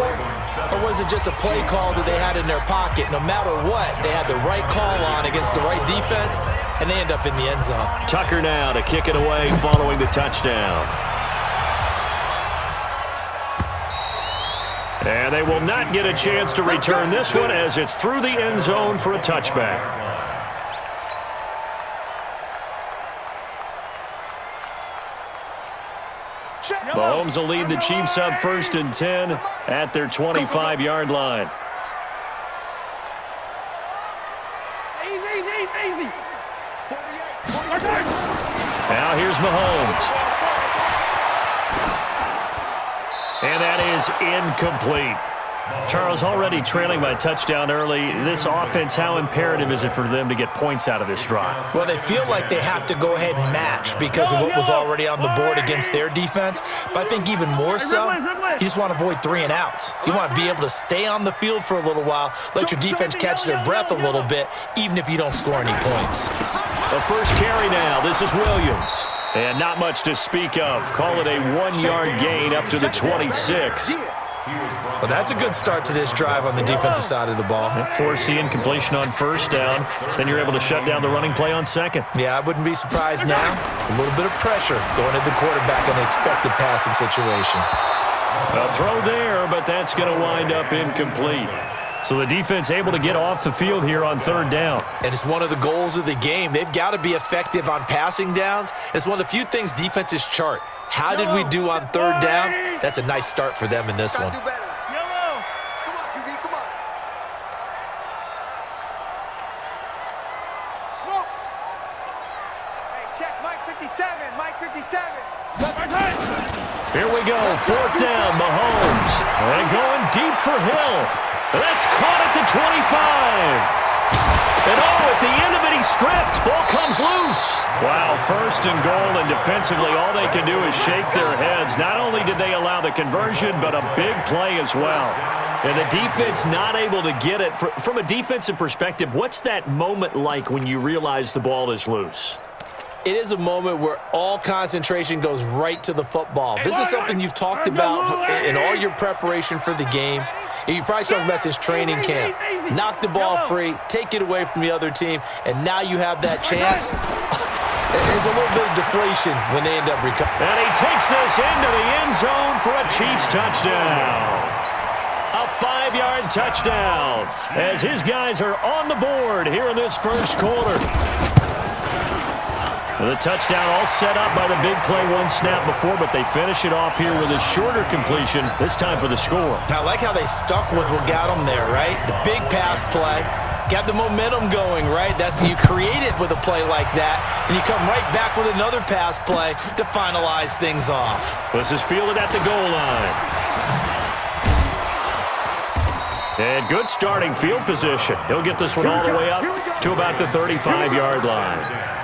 gamble, or was it just a play call that they had in their pocket? No matter what, they had the right call on against the right defense, and they end up in the end zone. Tucker now to kick it away following the touchdown. And they will not get a chance to return this one as it's through the end zone for a touchback. Mahomes will lead the Chiefs up 1st and 10 at their 25-yard line. Easy. Now here's Mahomes. And that is incomplete. Charles, already trailing by a touchdown early. This offense, how imperative is it for them to get points out of this drive? Well, they feel like they have to go ahead and match because of what was already on the board against their defense. But I think even more so, you just want to avoid 3 and outs. You want to be able to stay on the field for a little while, let your defense catch their breath a little bit, even if you don't score any points. The first carry now. This is Williams. And not much to speak of. Call it a 1-yard gain up to the 26. Well, that's a good start to this drive on the defensive side of the ball. Forcing incompletion on 1st down. Then you're able to shut down the running play on 2nd. Yeah, I wouldn't be surprised now. A little bit of pressure going at the quarterback in an expected passing situation. A throw there, but that's going to wind up incomplete. So the defense able to get off the field here on 3rd down. And it's one of the goals of the game. They've got to be effective on passing downs. It's one of the few things defenses chart. How did we do on 3rd down? That's a nice start for them in this one. Here we go, 4th down, Mahomes. And going deep for Hill. That's caught at the 25. And at the end of it, he's stripped. Ball comes loose. Wow, 1st and goal, and defensively, all they can do is shake their heads. Not only did they allow the conversion, but a big play as well. And the defense not able to get it. From a defensive perspective, what's that moment like when you realize the ball is loose? It is a moment where all concentration goes right to the football. This is something you've talked about in all your preparation for the game. And you probably talked about since training camp. Knock the ball free, take it away from the other team, and now you have that chance. There's a little bit of deflation when they end up recovering. And he takes this into the end zone for a Chiefs touchdown. A 5-yard touchdown as his guys are on the board here in this 1st quarter. The touchdown all set up by the big play 1 snap before, but they finish it off here with a shorter completion, this time for the score. I like how they stuck with what got them there, right? The big pass play, got the momentum going, right? You create it with a play like that, and you come right back with another pass play to finalize things off. This is fielded at the goal line. And good starting field position. He'll get this one all the way up to about the 35-yard line.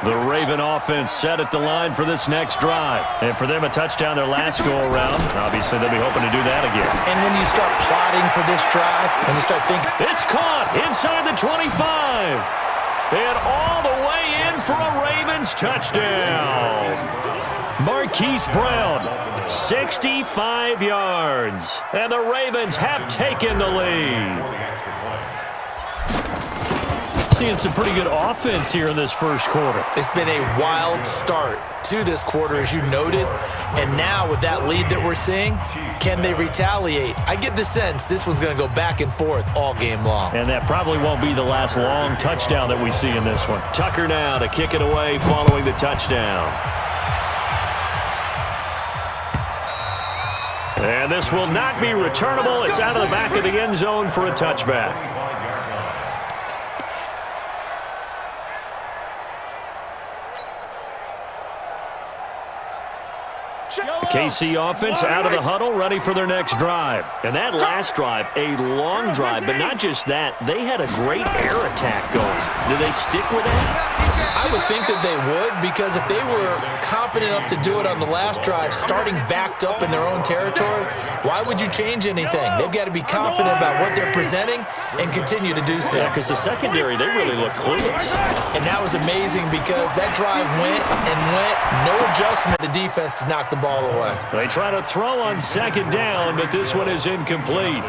The Raven offense set at the line for this next drive. And for them, a touchdown their last go-around. Obviously, they'll be hoping to do that again. And when you start plotting for this drive, when you start thinking... It's caught inside the 25. And all the way in for a Ravens touchdown. Marquise Brown, 65 yards. And the Ravens have taken the lead. Seeing some pretty good offense here in this 1st quarter. It's been a wild start to this quarter, as you noted. And now with that lead that we're seeing, can they retaliate? I get the sense this one's going to go back and forth all game long. And that probably won't be the last long touchdown that we see in this one. Tucker now to kick it away following the touchdown. And this will not be returnable. It's out of the back of the end zone for a touchback. KC offense out of the huddle, ready for their next drive. And that last drive, a long drive, but not just that. They had a great air attack going. Do they stick with that? I would think that they would, because if they were confident enough to do it on the last drive, starting backed up in their own territory, why would you change anything? They've got to be confident about what they're presenting and continue to do so. Yeah, because the secondary, they really look clueless. And that was amazing because that drive went and went, no adjustment. The defense has knocked the ball away. They try to throw on second down, but this one is incomplete.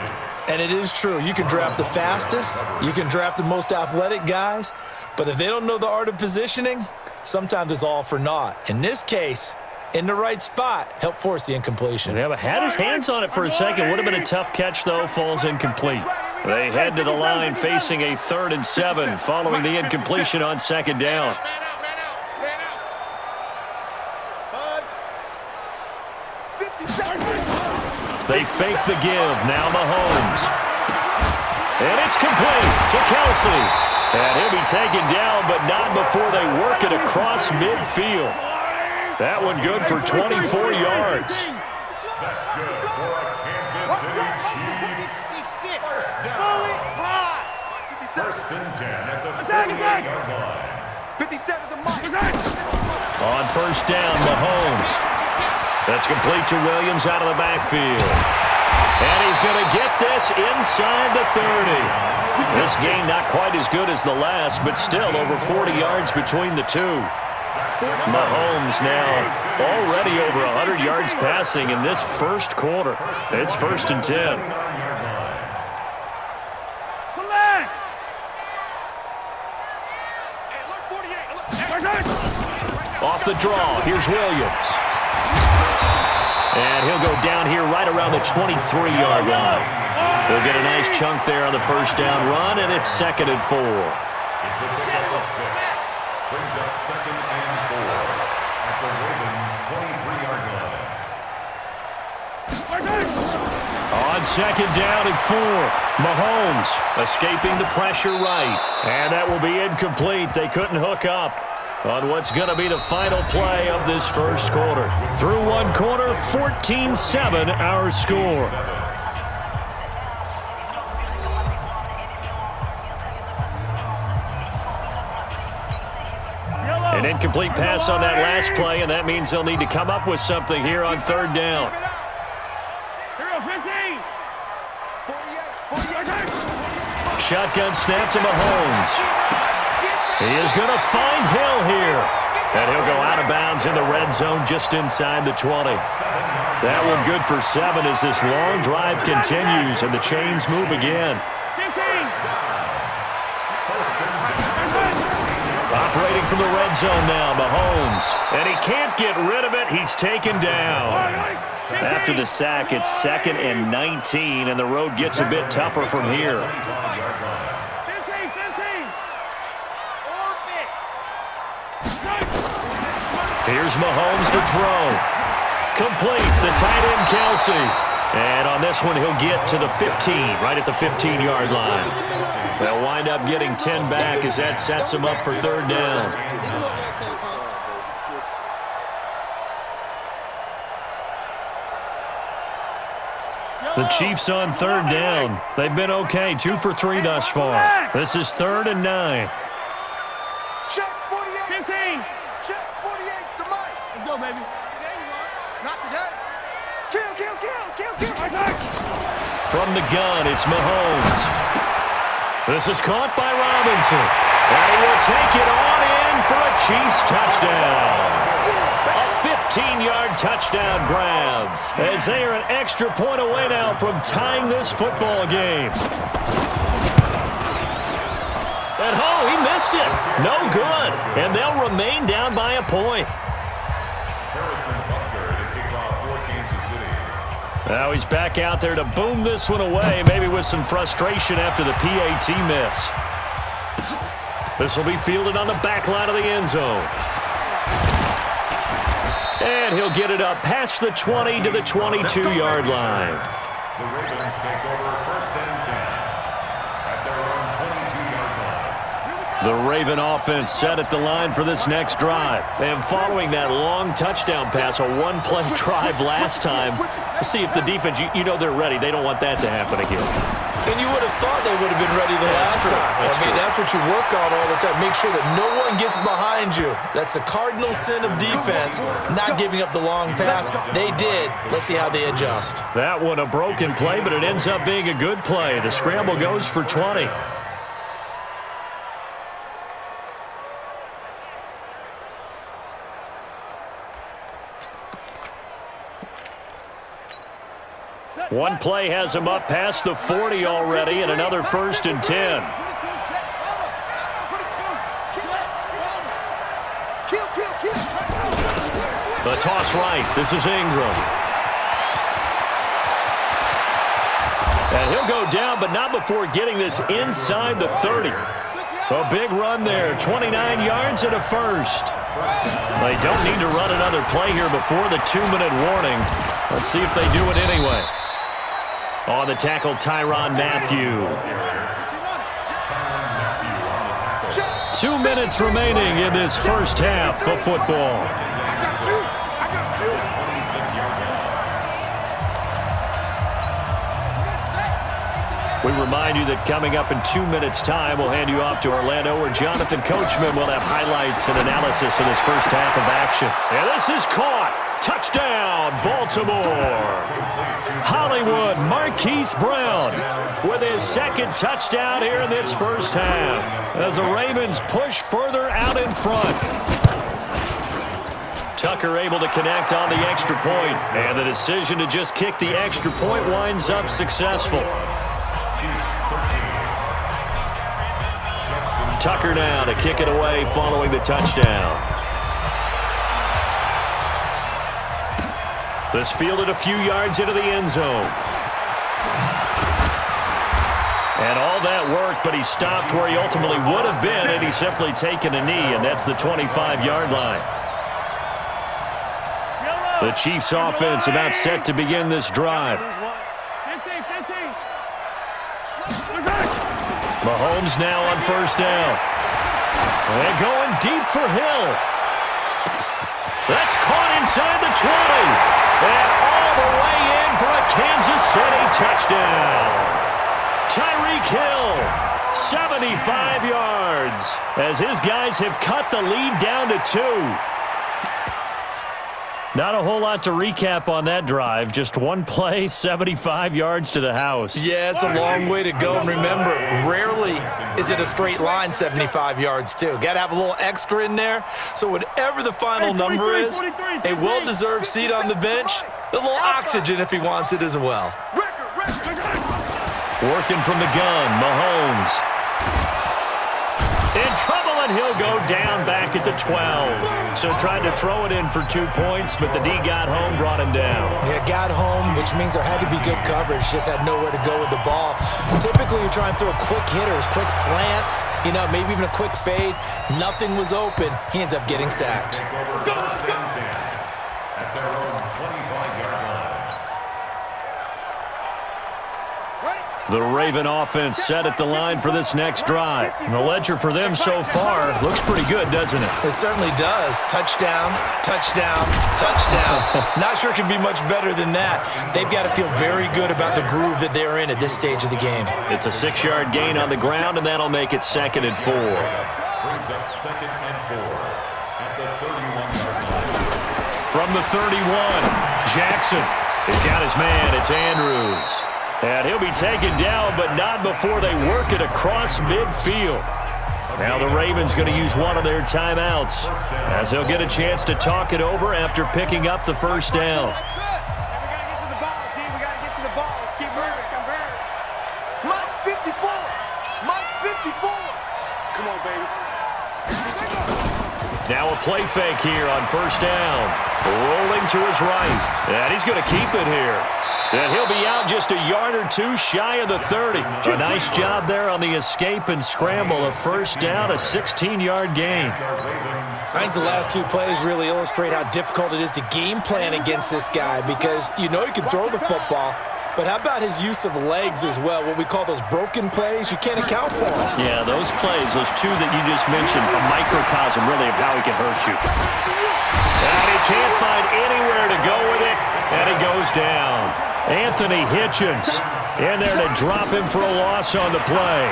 And it is true. You can draft the fastest. You can draft the most athletic guys. But if they don't know the art of positioning, sometimes it's all for naught. In this case, in the right spot, helped force the incompletion. Yeah, but had his hands on it for a second. Would have been a tough catch, though. Falls incomplete. They head to the line facing a 3rd and 7 following the incompletion on second down. They fake the give. Now Mahomes. And it's complete to Kelsey. And he'll be taken down, but not before they work it across midfield. That one good for 24 yards. That's good for a Kansas City Chiefs. 1st and 10 at the 38-yard line. 57 to Mike. On 1st down, Mahomes. That's complete to Williams out of the backfield. And he's going to get this inside the 30. This game not quite as good as the last, but still over 40 yards between the two. Mahomes now already over 100 yards passing in this first quarter. It's 1st and 10. Off the draw, here's Williams. And he'll go down here right around the 23-yard line. He'll get a nice chunk there on the 1st down run, and it's 2nd and 4. It's a pickup of 6. Brings up 2nd and 4 at the Ravens' 23-yard line. On 2nd down and 4, Mahomes escaping the pressure right. And that will be incomplete. They couldn't hook up on what's going to be the final play of this first quarter. Through one quarter, 14-7 our score. An incomplete pass on that last play, and that means they'll need to come up with something here on 3rd down. Shotgun snap to Mahomes. He is going to find Hill here. And he'll go out of bounds in the red zone just inside the 20. That one good for 7 as this long drive continues and the chains move again. Operating from the red zone now, Mahomes. And he can't get rid of it. He's taken down. After the sack, it's 2nd and 19, and the road gets a bit tougher from here. Here's Mahomes to throw. Complete, the tight end Kelsey. And on this one, he'll get to the 15, right at the 15-yard line. They'll wind up getting 10 back as that sets them up for 3rd down. The Chiefs on 3rd down. They've been okay, 2 for 3 thus far. This is 3rd and 9. Check 48. 15. Check 48 to Mike. Let's go, baby. Today you are. Not today. Kill. From the gun, it's Mahomes. This is caught by Robinson. And he will take it on in for a Chiefs touchdown. A 15-yard touchdown grab. As they are an extra point away now from tying this football game. And he missed it. No good. And they'll remain down by a point. Now he's back out there to boom this one away, maybe with some frustration after the PAT miss. This will be fielded on the back line of the end zone. And he'll get it up past the 20 to the 22-yard line. The Ravens take over 1st and 10 at their own 22-yard line. The Raven offense set at the line for this next drive. And following that long touchdown pass, a one-play drive last time, see if the defense, you know they're ready. They don't want that to happen again. And you would have thought they would have been ready the last time. That's what you work on all the time. Make sure that no one gets behind you. That's the cardinal sin of defense, not giving up the long pass. They did. Let's see how they adjust. That one a broken play, but it ends up being a good play. The scramble goes for 20. One play has him up past the 40 already, and another 1st and 10. The toss right. This is Ingram. And he'll go down, but not before getting this inside the 30. A big run there, 29 yards and a first. They don't need to run another play here before the 2-minute warning. Let's see if they do it anyway. On the tackle, Tyrann Mathieu. 2 minutes remaining in this first half of football. We remind you that coming up in 2 minutes' time, we'll hand you off to Orlando, where Jonathan Coachman will have highlights and analysis of this first half of action. And this is caught. Touchdown, Baltimore. Hollywood Marquise Brown with his second touchdown here in this first half, as the Ravens push further out in front. Tucker able to connect on the extra point, and the decision to just kick the extra point winds up successful. Tucker now to kick it away following the touchdown. This fielded a few yards into the end zone. And all that work, but he stopped where he ultimately would have been had he simply taken a knee, and that's the 25-yard line. The Chiefs offense about set to begin this drive. Mahomes now on first down. And going deep for Hill. That's caught inside the 20. And all the way in for a Kansas City touchdown. Tyreek Hill, 75 yards, as his guys have cut the lead down to 2. Not a whole lot to recap on that drive. Just one play, 75 yards to the house. Yeah, it's a long way to go. And remember, rarely is it a straight line 75 yards, too. Got to have a little extra in there. So whatever the final number is, a well-deserved seat on the bench, a little oxygen if he wants it as well. Working from the gun, Mahomes. In trouble, and he'll go down back at the 12. So tried to throw it in for 2 points, but the D got home, brought him down. Yeah, got home, which means there had to be good coverage. Just had nowhere to go with the ball. Typically, you're trying to throw quick hitters, quick slants, maybe even a quick fade. Nothing was open. He ends up getting sacked. The Raven offense set at the line for this next drive. And the ledger for them so far looks pretty good, doesn't it? It certainly does. Touchdown, touchdown, touchdown. Not sure it can be much better than that. They've got to feel very good about the groove that they're in at this stage of the game. It's a 6-yard gain on the ground, and that'll make it 2nd and 4. Brings up 2nd and 4 at the 31-yard line. From the 31, Jackson has got his man. It's Andrews. And he'll be taken down, but not before they work it across midfield. Now the Ravens going to use one of their timeouts, as they'll get a chance to talk it over after picking up the first down. Now a play fake here on first down. Rolling to his right. And he's going to keep it here. And he'll be out just a yard or two shy of the 30. A nice job there on the escape and scramble. A first down, a 16-yard gain. I think the last 2 plays really illustrate how difficult it is to game plan against this guy, because he can throw the football, but how about his use of legs as well? What we call those broken plays, you can't account for them. Yeah, those plays, those 2 that you just mentioned, a microcosm really of how he can hurt you. And he can't find anywhere to go with it, and he goes down. Anthony Hitchens In there to drop him for a loss on the play.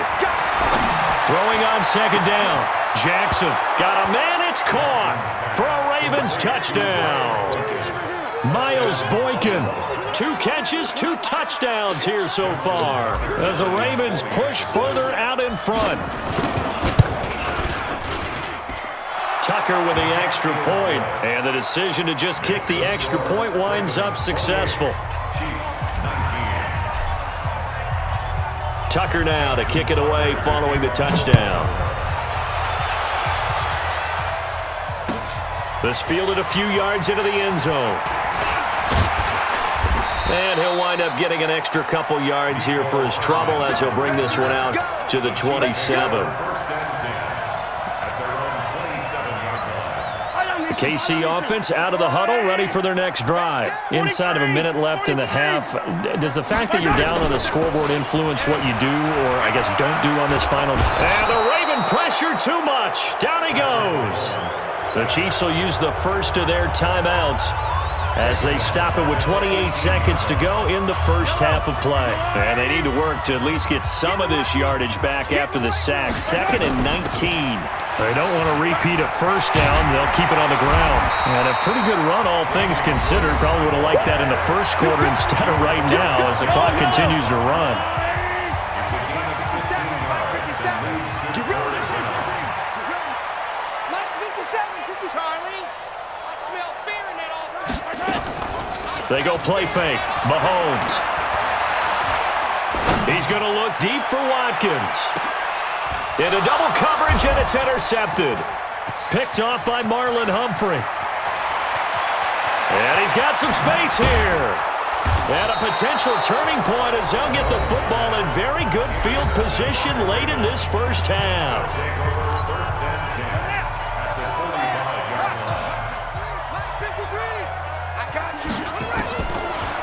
Throwing on second down. Jackson got a man. It's caught for a Ravens touchdown. Miles Boykin, 2 catches, 2 touchdowns here so far as the Ravens push further out in front. Tucker with the extra point, and the decision to just kick the extra point winds up successful. Tucker now to kick it away following the touchdown. This fielded a few yards into the end zone. And he'll wind up getting an extra couple yards here for his trouble as he'll bring this one out to the 27. KC offense out of the huddle, ready for their next drive. Inside of a minute left in the half, does the fact that you're down on the scoreboard influence what you do, or I guess don't do on this final? And the Raven pressure too much. Down he goes. The Chiefs will use the first of their timeouts as they stop it with 28 seconds to go in the first half of play. And they need to work to at least get some of this yardage back after the sack. 2nd and 19. They don't want to repeat a first down. They'll keep it on the ground. And a pretty good run, all things considered. Probably would have liked that in the first quarter instead of right now as the clock continues to run. They go play fake. Mahomes. He's going to look deep for Watkins. Into double coverage, and it's intercepted. Picked off by Marlon Humphrey. And he's got some space here. And a potential turning point as they'll get the football in very good field position late in this first half.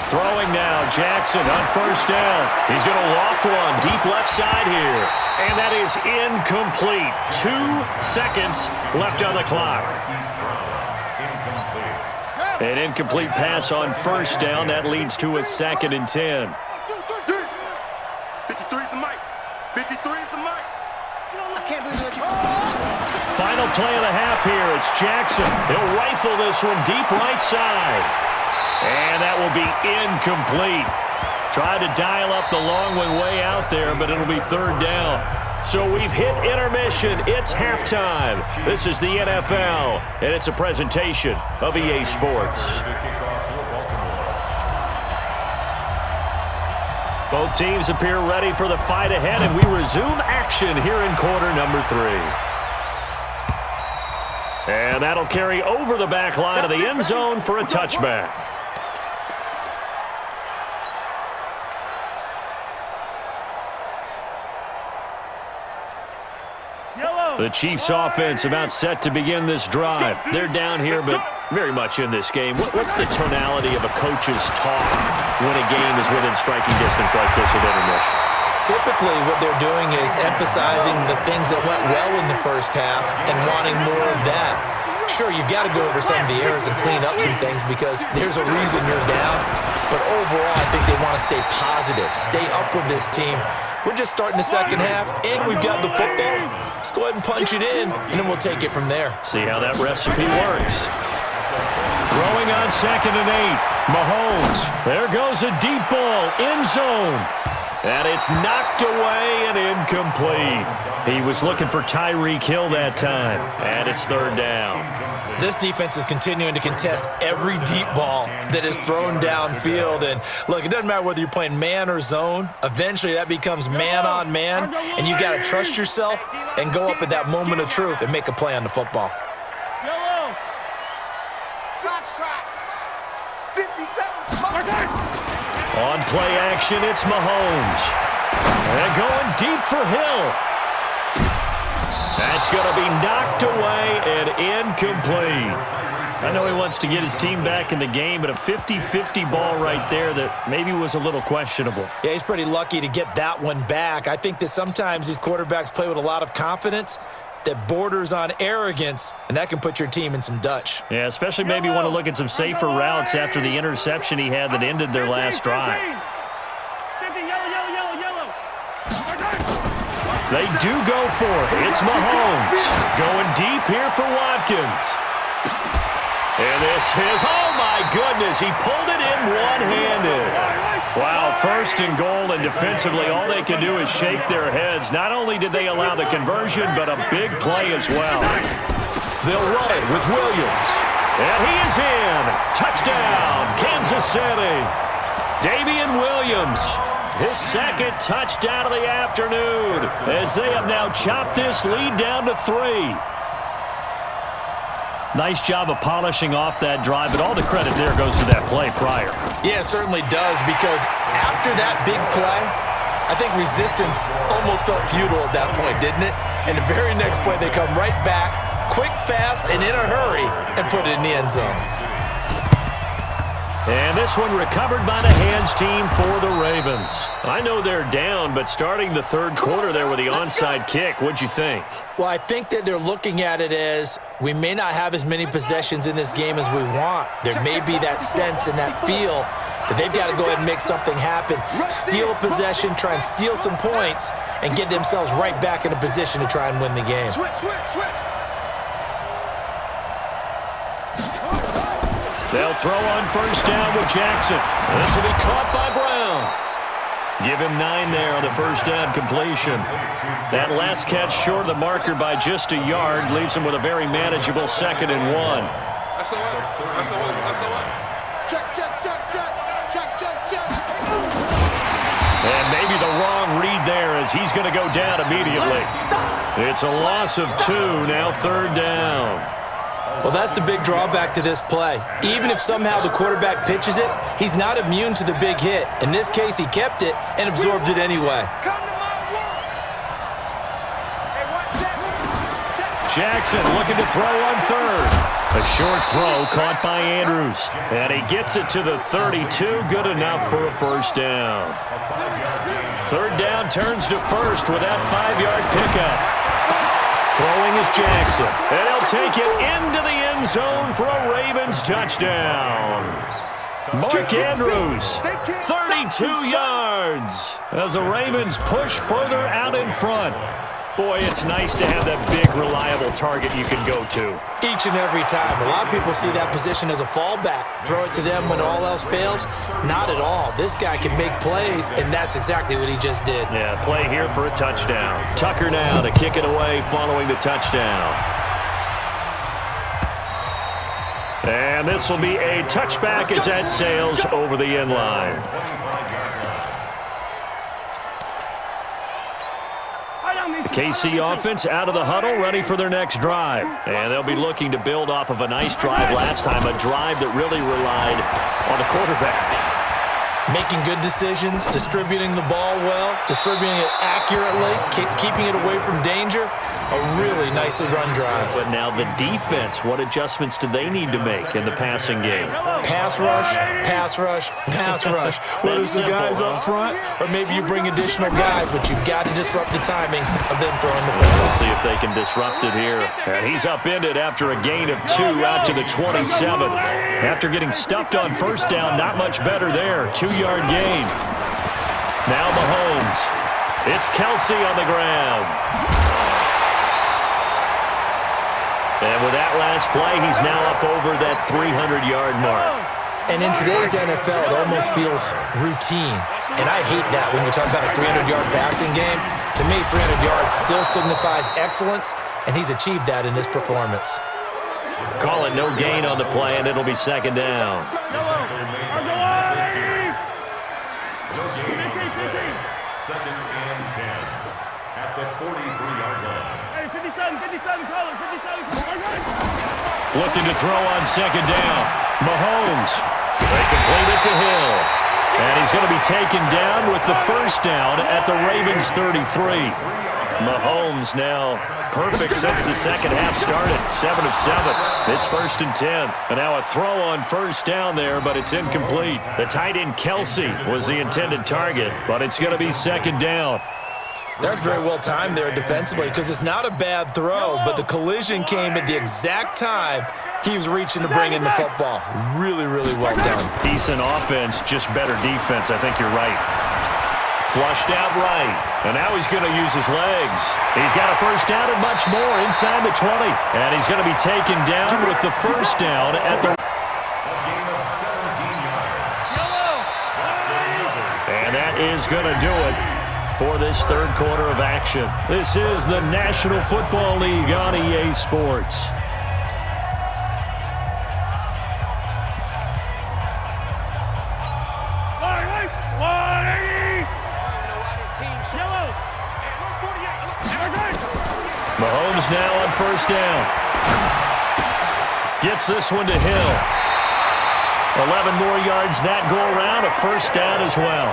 Throwing now, Jackson on first down. He's going to loft one deep left side here. And that is incomplete. 2 seconds left on the clock. An incomplete pass on first down. That leads to a 2nd and 10. 53 is the mic. 53 is the mic. I can't believe that you... Final play of the half here. It's Jackson. He'll rifle this one deep right side. And that will be incomplete. Tried to dial up the long one way out there, but it'll be 3rd down. So we've hit intermission. It's halftime. This is the NFL, and it's a presentation of EA Sports. Both teams appear ready for the fight ahead, and we resume action here in quarter number 3. And that'll carry over the back line of the end zone for a touchback. The Chiefs offense about set to begin this drive. They're down here, but very much in this game. What's the tonality of a coach's talk when a game is within striking distance like this at intermission? Typically, what they're doing is emphasizing the things that went well in the first half and wanting more of that. Sure, you've got to go over some of the errors and clean up some things because there's a reason you're down. But overall, I think they want to stay positive, stay up with this team. We're just starting the second half, and we've got the football. Let's go ahead and punch it in, and then we'll take it from there. See how that recipe works. Throwing on 2nd and 8. Mahomes. There goes a deep ball, end zone. And it's knocked away and incomplete. He was looking for Tyreek Hill that time, and it's 3rd down. This defense is continuing to contest every deep ball that is thrown downfield. And look, it doesn't matter whether you're playing man or zone. Eventually, that becomes man on man, and you got to trust yourself and go up at that moment of truth and make a play on the football. On play action, it's Mahomes. And going deep for Hill. That's going to be knocked away and incomplete. I know he wants to get his team back in the game, but a 50-50 ball right there that maybe was a little questionable. Yeah, he's pretty lucky to get that one back. I think that sometimes these quarterbacks play with a lot of confidence that borders on arrogance, and that can put your team in some Dutch. Yeah, especially maybe want to look at some safer routes after the interception he had that ended their last drive. They do go for it. It's Mahomes going deep here for Watkins. And this is, oh my goodness, he pulled it in one-handed. Wow, first and goal, and defensively all they can do is shake their heads. Not only did they allow the conversion, but a big play as well. They'll run it with Williams. And he is in. Touchdown, Kansas City. Damian Williams, his second touchdown of the afternoon, as they have now chopped this lead down to 3. Nice job of polishing off that drive, but all the credit there goes to that play prior. Yeah, it certainly does, because after that big play, I think resistance almost felt futile at that point, didn't it? And the very next play, they come right back, quick, fast, and in a hurry, and put it in the end zone. And this one recovered by the hands team for the Ravens. I know they're down, but starting the third quarter there with the onside kick, what'd you think? Well, I think that they're looking at it as we may not have as many possessions in this game as we want. There may be that sense and that feel that they've got to go ahead and make something happen, steal a possession, try and steal some points, and get themselves right back in a position to try and win the game. They'll throw on first down with Jackson. This will be caught by Brown. Give him 9 there on the first down completion. That last catch short of the marker by just a yard leaves him with a very manageable 2nd and 1. That's the one. That's the one. That's the one. Check, check, check, check. Check, check, check. And maybe the wrong read there as he's going to go down immediately. It's a loss of 2, now 3rd down. Well, that's the big drawback to this play. Even if somehow the quarterback pitches it, he's not immune to the big hit. In this case, he kept it and absorbed it anyway. Jackson looking to throw on third. A short throw caught by Andrews. And he gets it to the 32. Good enough for a first down. 3rd down turns to first with that 5-yard pickup. Throwing is Jackson, and he'll take it into the end zone for a Ravens touchdown. Mark Andrews, 32 yards, as the Ravens push further out in front. Boy, it's nice to have that big, reliable target you can go to. Each and every time. A lot of people see that position as a fallback. Throw it to them when all else fails. Not at all. This guy can make plays, and that's exactly what he just did. Yeah, play here for a touchdown. Tucker now to kick it away following the touchdown. And this will be a touchback as that sails over the end line. The KC offense out of the huddle, ready for their next drive. And they'll be looking to build off of a nice drive last time, a drive that really relied on the quarterback. Making good decisions, distributing the ball well, distributing it accurately, keeping it away from danger. A really nicely run drive. But now the defense, what adjustments do they need to make in the passing game? Pass rush, pass rush, pass rush. Whether it's the guys up front or maybe you bring additional guys, but you've got to disrupt the timing of them throwing the football. We'll see if they can disrupt it here. And he's upended after a gain of 2 out to the 27. After getting stuffed on first down, not much better there. 2-yard gain. Now Mahomes. It's Kelsey on the ground. And with that last play, he's now up over that 300-yard mark. And in today's NFL, it almost feels routine. And I hate that when you talk about a 300-yard passing game. To me, 300 yards still signifies excellence, and he's achieved that in this performance. Call it no gain on the play, and it'll be 2nd down. Second and 10 at the 43-yard line. Hey, 57, color, 57. Looking to throw on 2nd down. Mahomes. They complete it to Hill. And he's going to be taken down with the first down at the Ravens 33. Mahomes now perfect since the second half started. 7 of 7. It's 1st and 10. And now a throw on first down there, but it's incomplete. The tight end Kelsey was the intended target, but it's going to be 2nd down. That's very well timed there defensively because it's not a bad throw, but the collision came at the exact time he was reaching to bring in the football. Really, really well done. Decent offense, just better defense. I think you're right. Flushed out right. And now he's going to use his legs. He's got a first down and much more inside the 20. And he's going to be taken down with the first down at the... And that is going to do it for this third quarter of action. This is the National Football League on EA Sports. Mahomes now on first down. Gets this one to Hill. 11 more yards that go around, a first down as well.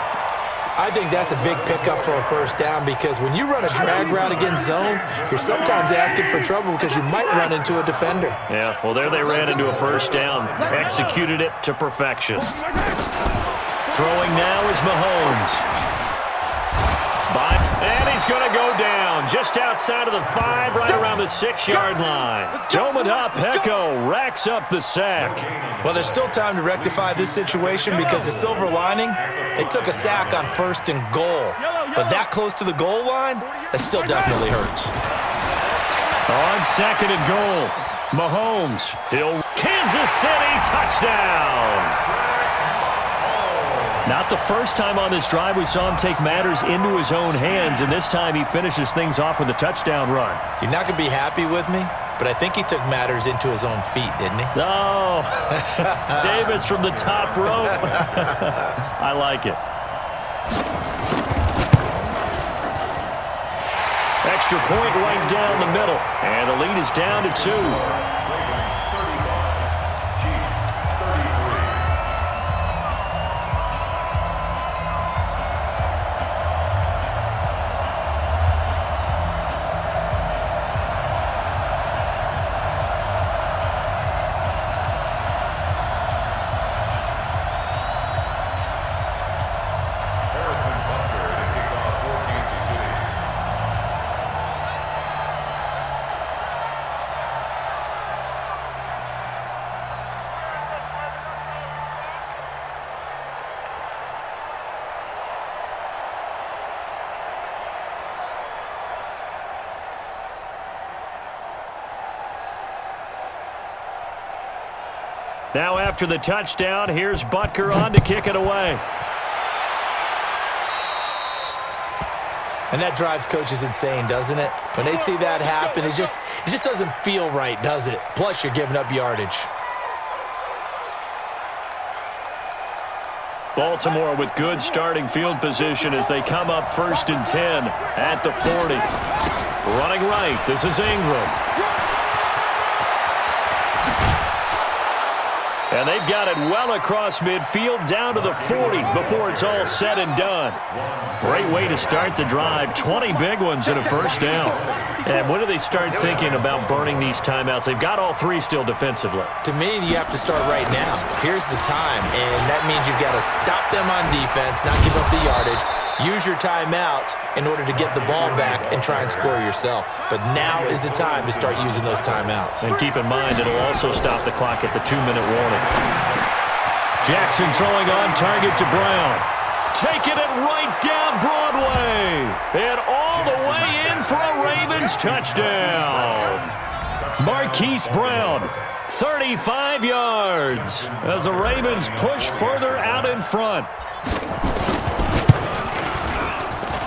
I think that's a big pickup for a first down because when you run a drag route against zone, you're sometimes asking for trouble because you might run into a defender. Yeah, well, there they ran into a first down. Executed it to perfection. Throwing now is Mahomes. And he's going to go down just outside of the 5, right around the 6-yard line. Dominic Pecco racks up the sack. Well, there's still time to rectify this situation because the silver lining, they took a sack on 1st and goal. But that close to the goal line, that still definitely hurts. On 2nd and goal, Mahomes. Kansas City touchdown. Not the first time on this drive we saw him take matters into his own hands, and this time he finishes things off with a touchdown run. You're not going to be happy with me, but I think he took matters into his own feet, didn't he? No. Davis from the top rope. I like it. Extra point right down the middle, and the lead is down to 2. Now after the touchdown, here's Butker on to kick it away. And that drives coaches insane, doesn't it? When they see that happen, it just doesn't feel right, does it? Plus, you're giving up yardage. Baltimore with good starting field position as they come up 1st and 10 at the 40. Running right, this is Ingram. And they've got it well across midfield down to the 40 before it's all said and done. Great way to start the drive. 20 big ones and a first down. And when do they start thinking about burning these timeouts? They've got all 3 still defensively. To me, you have to start right now. Here's the time, and that means you've got to stop them on defense, not give up the yardage, use your timeouts in order to get the ball back and try and score yourself. But now is the time to start using those timeouts. And keep in mind, it'll also stop the clock at the 2-minute warning. Jackson throwing on target to Brown. Taking it right down Broadway. And all the way in for a Ravens touchdown. Marquise Brown, 35 yards as the Ravens push further out in front.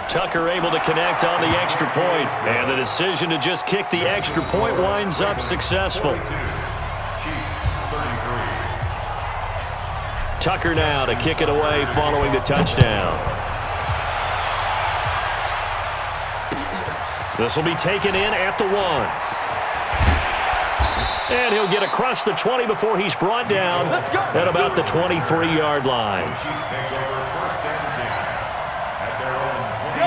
Tucker able to connect on the extra point, and the decision to just kick the extra point winds up successful. Tucker now to kick it away following the touchdown. This will be taken in at the 1. And he'll get across the 20 before he's brought down at about the 23-yard line.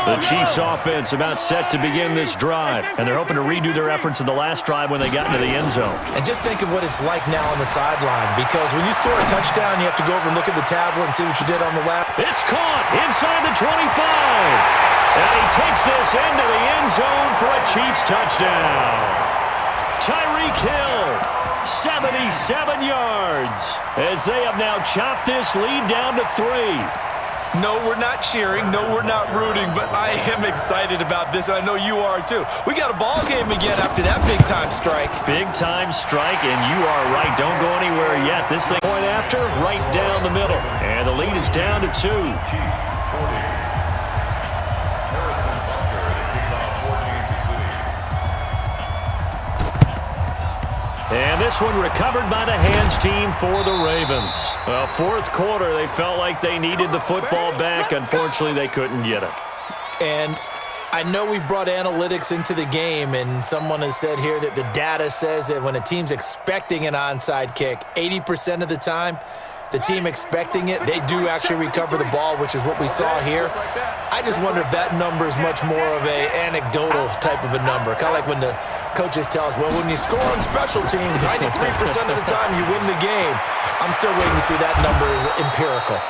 The Chiefs offense about set to begin this drive, and they're hoping to redo their efforts in the last drive when they got into the end zone. And just think of what it's like now on the sideline, because when you score a touchdown, you have to go over and look at the tablet and see what you did on the left. It's caught inside the 25, and he takes this into the end zone for a Chiefs touchdown. Tyreek Hill, 77 yards, as they have now chopped this lead down to 3. No, we're not cheering. No, we're not rooting, but I am excited about this, and I know you are too. We got a ball game again after that big-time strike. Big-time strike, and you are right. Don't go anywhere yet. This thing point after, right down the middle. And the lead is down to 2. Chiefs 40. Harrison Butker to kick off for Kansas City. And this one recovered by the hands team for the Ravens. Well, fourth quarter, they felt like they needed the football back. Unfortunately, they couldn't get it. And I know we brought analytics into the game, and someone has said here that the data says that when a team's expecting an onside kick, 80% of the time, the team expecting it, they do actually recover the ball, which is what we saw here. I just wonder if that number is much more of a anecdotal type of a number. Kind of like when the coaches tell us, well, when you score on special teams, 93% of the time you win the game. I'm still waiting to see that number is empirical.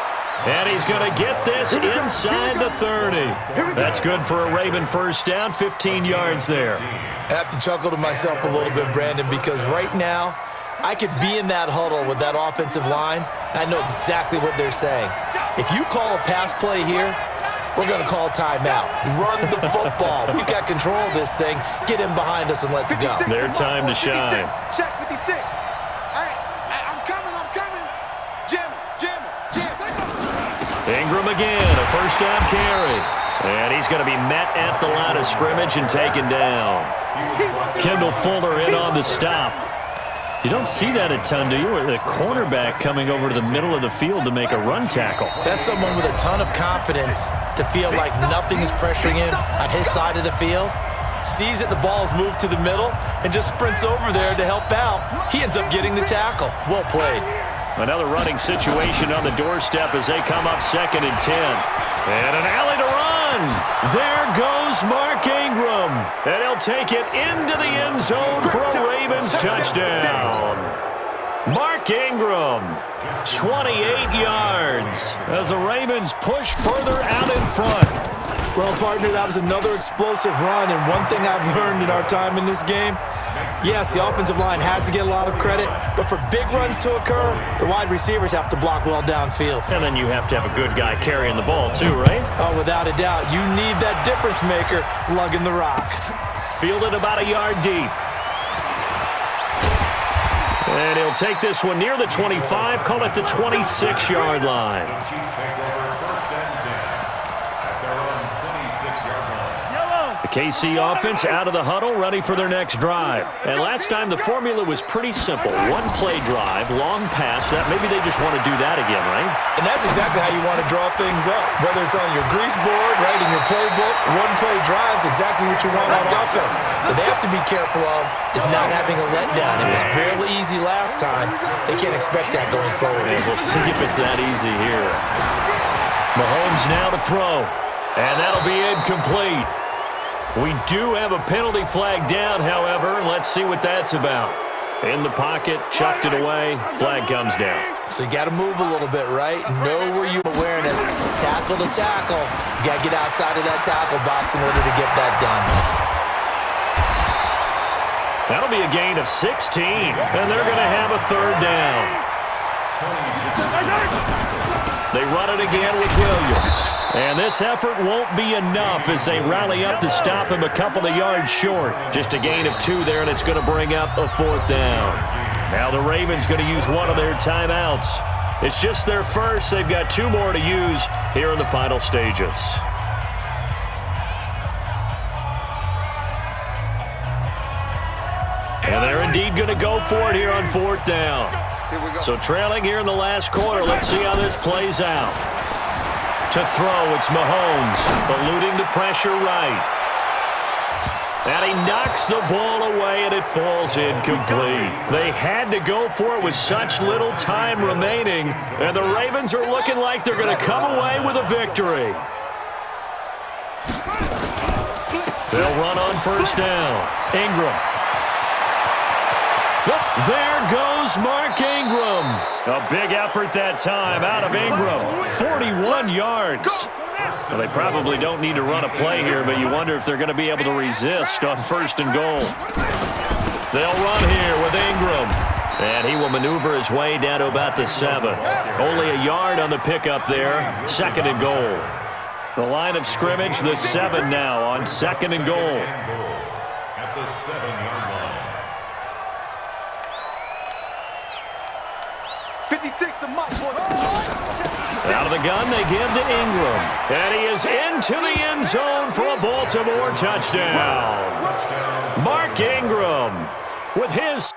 And he's going to get this inside the 30. That's good for a Raven first down, 15 yards there. I have to chuckle to myself a little bit, Brandon, because right now, I could be in that huddle with that offensive line, and I know exactly what they're saying. If you call a pass play here, we're going to call timeout. Run the football. We've got control of this thing. Get in behind us and let's go. Their time to shine. Check 56. I'm coming. Jim. Ingram again, a first down carry. And he's going to be met at the line of scrimmage and taken down. Kendall Fuller in on the stop. You don't see that a ton, do you? The cornerback coming over to the middle of the field to make a run tackle. That's someone with a ton of confidence to feel like nothing is pressuring him on his side of the field. Sees that the ball's moved to the middle and just sprints over there to help out. He ends up getting the tackle. Well played. Another running situation on the doorstep as they come up 2nd and 10. And an alley to run. There goes Mark Ingram. And he'll take it into the end zone for a Ravens touchdown. Mark Ingram, 28 yards as the Ravens push further out in front. Well, partner, that was another explosive run, and one thing I've learned in our time in this game, yes, the offensive line has to get a lot of credit, but for big runs to occur, the wide receivers have to block well downfield. And then you have to have a good guy carrying the ball too, right? Oh, without a doubt. You need that difference maker lugging the rock. Fielded about a yard deep. And he'll take this one near the 25, call it the 26-yard line. Chiefs take over 1st and 10 at their own 26-yard line. The KC offense out of the huddle, ready for their next drive. And last time the formula was pretty simple. One play drive, long pass. That maybe they just want to do that again, right? And that's exactly how you want to draw things up. Whether it's on your grease board, right, in your playbook, one play drive is exactly what you want on offense. What they have to be careful of is not having a letdown. It was fairly easy last time. They can't expect that going forward. And we'll see if it's that easy here. Mahomes now to throw. And that'll be incomplete. We do have a penalty flag down, however. Let's see what that's about. In the pocket, chucked it away, flag comes down. So you got to move a little bit, right? Know where you awareness, tackle to tackle. You got to get outside of that tackle box in order to get that done. That'll be a gain of 16, and they're going to have a 3rd down. They run it again with Williams. And this effort won't be enough as they rally up to stop him a couple of yards short. Just a gain of 2 there, and it's going to bring up a 4th down. Now the Ravens going to use one of their timeouts. It's just their first. They've got 2 more to use here in the final stages. And they're indeed going to go for it here on 4th down. So trailing here in the last quarter, let's see how this plays out. To throw, it's Mahomes, eluding the pressure right. And he knocks the ball away, and it falls incomplete. They had to go for it with such little time remaining, and the Ravens are looking like they're going to come away with a victory. They'll run on 1st down. Ingram. There goes Mark Ingram. A big effort that time out of Ingram. 41 yards. Well, they probably don't need to run a play here, but you wonder if they're going to be able to resist on 1st and goal. They'll run here with Ingram. And he will maneuver his way down to about the 7. Only a yard on the pickup there. 2nd and goal. The line of scrimmage, the 7 now on 2nd and goal. At the 7-yard line. 56 to Mike. Out of the gun, they give to Ingram. And he is into the end zone for a Baltimore touchdown. Mark Ingram with his